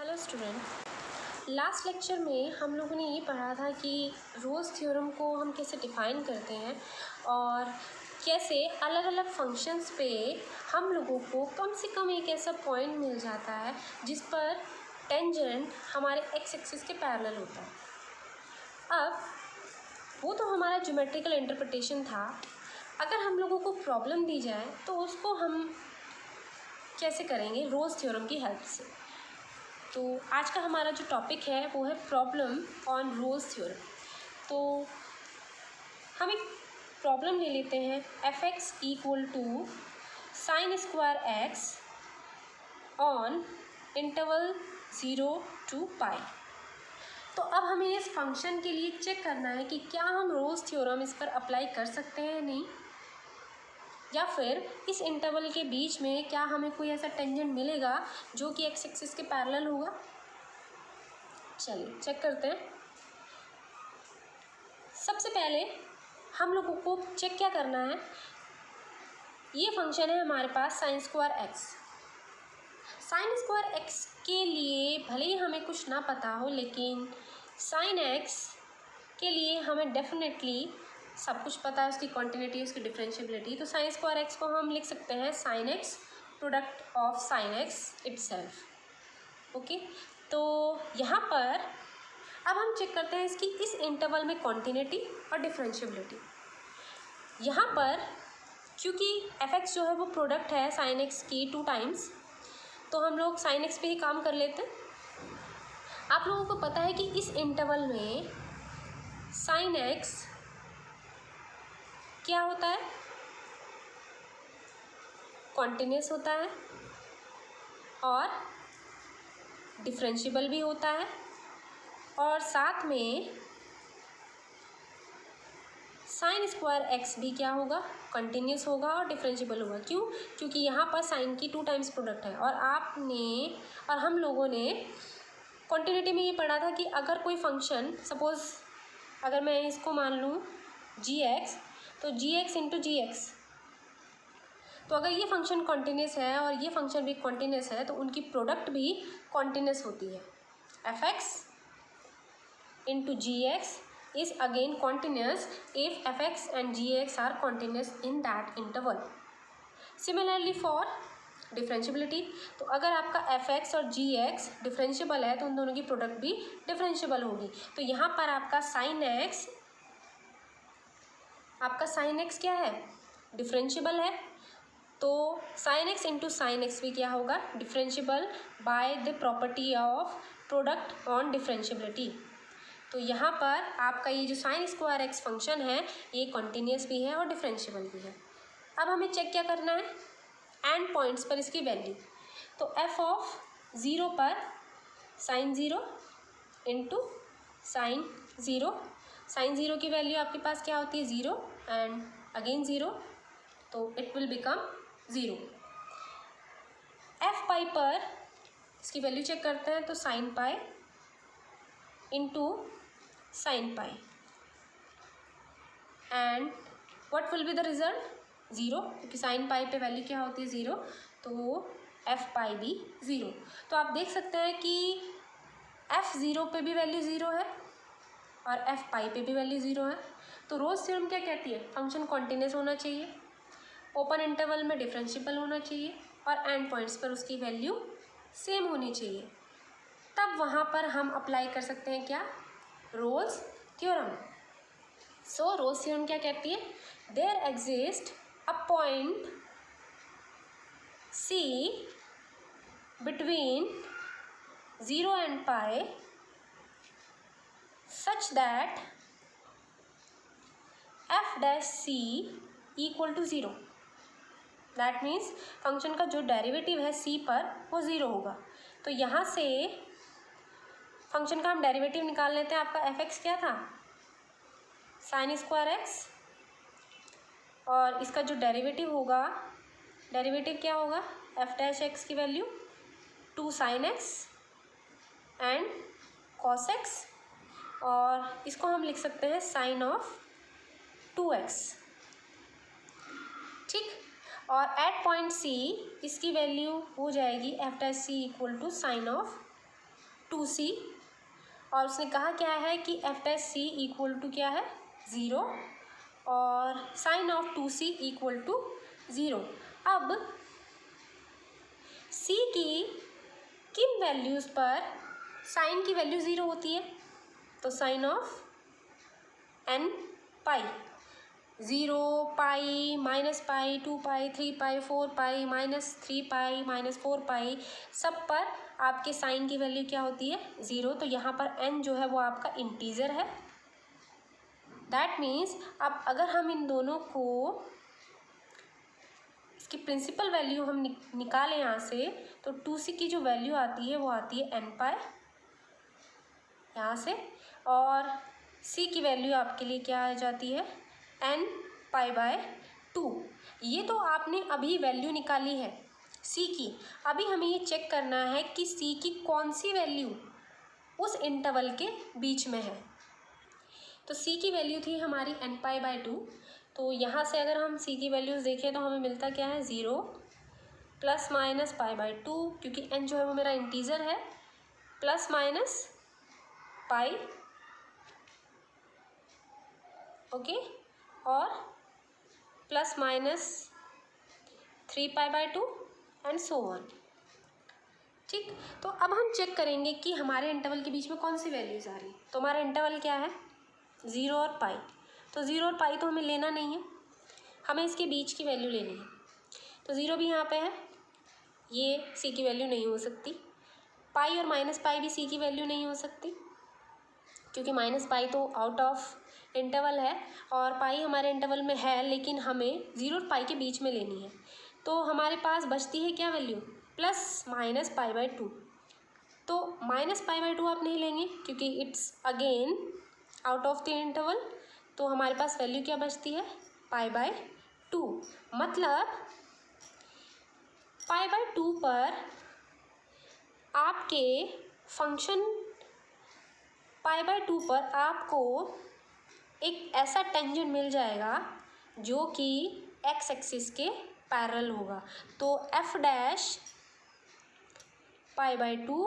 Hello student, last lecture में हम लोगों ने ये पढ़ा था कि रोल्स थ्योरम को हम कैसे डिफ़ाइन करते हैं और कैसे अलग अलग फंक्शंस पे हम लोगों को कम से कम एक ऐसा पॉइंट मिल जाता है जिस पर टेंजेंट हमारे एक्स एक्सिस के पैरेलल होता है। अब वो तो हमारा ज्योमेट्रिकल इंटरप्रिटेशन था। अगर हम लोगों को प्रॉब्लम दी जाए तो उसको हम कैसे करेंगे? रोल्स थ्योरम की हेल्प से। तो आज का हमारा जो टॉपिक है वो है प्रॉब्लम ऑन रोल्स थ्योरम। तो हम एक प्रॉब्लम ले लेते हैं, f x equal to sine square x on interval 0 to pi. तो अब हमें इस फंक्शन के लिए चेक करना है कि क्या हम रोल्स थ्योरम इस पर अप्लाई कर सकते हैं नहीं, या फिर इस इंटरवल के बीच में क्या हमें कोई ऐसा टेंजेंट मिलेगा जो कि एक्स एक्सिस के पैरेलल होगा। चलिए चेक करते हैं। सबसे पहले हम लोगों को चेक क्या करना है, ये फंक्शन है हमारे पास sine square x. Sine square x के लिए भले ही हमें कुछ ना पता हो, लेकिन साइन एक्स के लिए हमें डेफिनेटली सब कुछ पता है, उसकी कॉन्टिन्यूटी, उसकी डिफरेंशिएबिलिटी। तो साइन स्क्वायर एक्स को हम लिख सकते हैं sine x product of sine x itself. Okay, तो यहाँ पर अब हम चेक करते हैं इसकी इस इंटरवल में कॉन्टिन्यूटी और डिफरेंशिएबिलिटी। यहाँ पर क्योंकि एफ एक्स जो है वो प्रोडक्ट है साइन एक्स की 2 टाइम्स, तो हम लोग साइन एक्स पे ही काम कर लेते हैं। आप लोगों को पता है कि इस इंटरवल में साइन एक्स क्या होता है? कॉन्टिन्यूस होता है और डिफरेंशिएबल भी होता है, और साथ में साइन स्क्वायर एक्स भी क्या होगा? कंटिन्यूस होगा और डिफरेंशिएबल होगा। क्यों? क्योंकि यहाँ पर साइन की 2 टाइम्स प्रोडक्ट है। और आपने और हम लोगों ने कॉन्टिन्यूटी में ये पढ़ा था कि अगर कोई फंक्शन, सपोज़ अगर मैं इसको मान लूँ जी एक्स, तो जी एक्स इंटू जी एक्स, तो अगर ये फंक्शन कॉन्टिन्यूस है और ये फंक्शन भी कॉन्टिन्यूस है तो उनकी प्रोडक्ट भी कॉन्टिन्यूस होती है। F x into g x is again continuous if fx and gx are continuous in that interval. Similarly for differentiability, तो अगर आपका fx और gx डिफरेंशिएबल है तो उन दोनों की प्रोडक्ट भी डिफरेंशिएबल होगी। तो यहाँ पर आपका साइन x क्या है? डिफरेंशिएबल है। तो sine x into sine x भी क्या होगा? Differentiable by the property of product on differentiability. तो यहाँ पर आपका ये जो साइन स्क्वायर एक्स फंक्शन है ये कॉन्टिन्यूस भी है और डिफरेंशिएबल भी है। अब हमें चेक क्या करना है? एंड पॉइंट्स पर इसकी वैल्यू। तो एफ ऑफ 0 पर साइन 0 इंटू साइन 0। साइन 0 की वैल्यू आपके पास क्या होती है? 0 एंड अगेन 0, तो इट विल बिकम 0। एफ पाई पर इसकी वैल्यू चेक करते हैं, तो sine pi into sine pi, and what will be the result? 0, क्योंकि साइन पाई पे वैल्यू क्या होती है? 0, तो एफ पाई भी 0। तो आप देख सकते हैं कि एफ 0 पे भी वैल्यू 0 है और एफ पाई पे भी वैल्यू 0 है। तो रोल्स थ्योरम क्या कहती है? फंक्शन कॉन्टिन्यूस होना चाहिए, ओपन इंटरवल में डिफरेंशिएबल होना चाहिए और एंड पॉइंट्स पर उसकी वैल्यू सेम होनी चाहिए। तब वहाँ पर हम अप्लाई कर सकते हैं क्या? Rolle's theorem. So Rolle's theorem क्या कहती है? There exist a point C between 0 and pi such that f dash C equal to 0। That means function का जो डेरिवेटिव है C पर वो 0 होगा। तो यहाँ से फंक्शन का हम डेरिवेटिव निकाल लेते हैं। आपका एफ एक्स क्या था? साइन स्क्वायर एक्स, और इसका जो डेरिवेटिव होगा, डेरिवेटिव क्या होगा? एफ डैश एक्स की value 2 sine x and cos x, और इसको हम लिख सकते हैं साइन ऑफ 2x। ठीक, और एट पॉइंट C इसकी वैल्यू हो जाएगी f dash c equal to sine of 2c, और उसने कहा क्या है कि f dash c equal to क्या है 0 और sign of 2c equal to 0। अब c की किन वैल्यूज़ पर साइन की वैल्यू 0 होती है, तो sine of n pi 0, pi, minus pi, 2 pi, 3 pi, 4 pi, minus 3 pi, minus 4 pi, सब पर आपके साइन की वैल्यू क्या होती है 0। तो यहाँ पर n जो है वो आपका इंटीजर है। दैट मीन्स अब अगर हम इन दोनों को इसकी प्रिंसिपल वैल्यू हम निकालें यहाँ से, तो 2c की जो वैल्यू आती है वो आती है n पाई यहाँ से, और c की वैल्यू आपके लिए क्या आ जाती है n पाई बाय 2। ये तो आपने अभी वैल्यू निकाली है c की। अभी हमें ये चेक करना है कि c की कौन सी वैल्यू उस इंटरवल के बीच में है। तो c की वैल्यू थी हमारी n पाई बाय 2। तो यहाँ से अगर हम c की वैल्यूज़ देखें तो हमें मिलता क्या है 0 प्लस माइनस पाई बाय 2, क्योंकि n जो है वो मेरा इंटीजर है, प्लस माइनस पाई, ओके, और plus minus 3 pi by 2 and so on. ठीक, तो अब हम चेक करेंगे कि हमारे इंटरवल के बीच में कौन सी वैल्यूज़ आ रही। तो हमारा इंटरवल क्या है 0 और पाई। तो 0 और पाई तो हमें लेना नहीं है, हमें इसके बीच की वैल्यू लेनी है। तो 0 भी यहाँ पे है, ये c की वैल्यू नहीं हो सकती। पाई और माइनस पाई भी c की वैल्यू नहीं हो सकती, क्योंकि माइनस पाई तो आउट ऑफ इंटरवल है और पाई हमारे इंटरवल में है, लेकिन हमें 0 और पाई के बीच में लेनी है। तो हमारे पास बचती है क्या value plus minus pi by 2। तो माइनस पाई बाय 2 आप नहीं लेंगे क्योंकि it's again out of the interval. तो हमारे पास वैल्यू क्या बचती है पाई बाय 2। मतलब पाई बाय 2 पर आपके फंक्शन पाई बाय 2 पर आपको एक ऐसा टेंजेंट मिल जाएगा जो कि एक्स एक्सिस के पैरेलल होगा। तो f dash pi by 2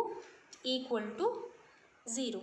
equal to 0।